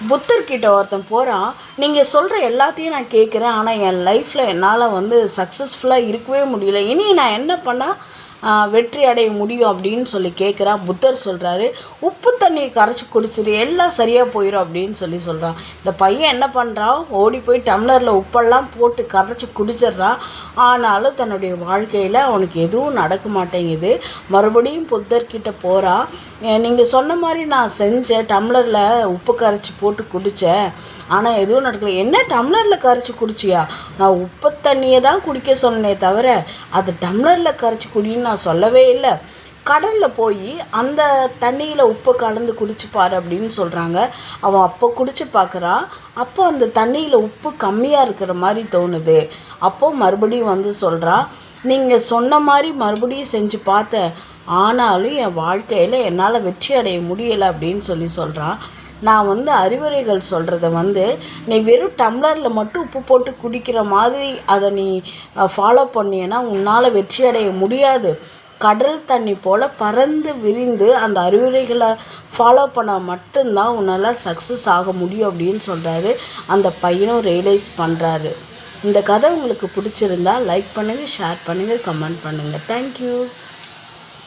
புத்தர்கிட்ட ஒருத்தன் போகிறான். நீங்கள் சொல்கிற எல்லாத்தையும் நான் கேட்குறேன், ஆனால் என் லைஃப்பில் என்னால் வந்து சக்ஸஸ்ஃபுல்லாக இருக்கவே முடியல. இனி நான் என்ன பண்ணால் வெற்றி அடைய முடியும் அப்படின்னு சொல்லி கேட்குறான். புத்தர் சொல்கிறாரு, உப்பு தண்ணியை கரைச்சி குடிச்சிரு, எல்லாம் சரியாக போயிடும் அப்படின்னு சொல்கிறான். இந்த பையன் என்ன பண்ணுறான், ஓடி போய் டம்ளரில் உப்பெல்லாம் போட்டு கரைச்சி குடிச்சிட்றான். ஆனாலும் தன்னுடைய வாழ்க்கையில் அவனுக்கு எதுவும் நடக்க மாட்டேங்குது. மறுபடியும் புத்தர்கிட்ட போகிறான். நீங்கள் சொன்ன மாதிரி நான் செஞ்சேன், டம்ளரில் உப்பு கரைச்சி போட்டு குடித்தேன், ஆனால் எதுவும் நடக்கல. என்ன டம்ளரில் கரைச்சி குடிச்சியா? நான் உப்பு தண்ணியை தான் குடிக்க சொன்னேனே தவிர அது டம்ளரில் கரைச்சி குடின்னு நான் சொல்லவே இல்லை. கடலில் போய் அந்த தண்ணியில் உப்பு கலந்து குடிச்சுப்பார் அப்படின்னு சொல்கிறாங்க. அவன் அப்போ குடிச்சு பார்க்குறான். அப்போ அந்த தண்ணியில் உப்பு கம்மியாக இருக்கிற மாதிரி தோணுது. அப்போது மறுபடியும் வந்து சொல்கிறான், நீங்கள் சொன்ன மாதிரி மறுபடியும் செஞ்சு பார்த்தேன், ஆனாலும் என் வாழ்க்கையில் என்னால் வெற்றி அடைய முடியலை அப்படின்னு சொல்கிறான். நான் வந்து அறிவுரைகள் சொல்கிறத வந்து நீ வெறும் டம்ளரில் மட்டும் உப்பு போட்டு குடிக்கிற மாதிரி அதை நீ ஃபாலோ பண்ணியன்னா உன்னால் வெற்றி அடைய முடியாது. கடல் தண்ணி போல் பறந்து விரிந்து அந்த அறிவுரைகளை ஃபாலோ பண்ணால் மட்டும்தான் உன்னால் சக்ஸஸ் ஆக முடியும் அப்படின்னு சொல்கிறாரு. அந்த பையனும் ரியலைஸ் பண்ணுறாரு. இந்த கதை உங்களுக்கு பிடிச்சிருந்தா லைக் பண்ணுங்கள், ஷேர் பண்ணுங்கள், கமெண்ட் பண்ணுங்கள். தேங்க்யூ.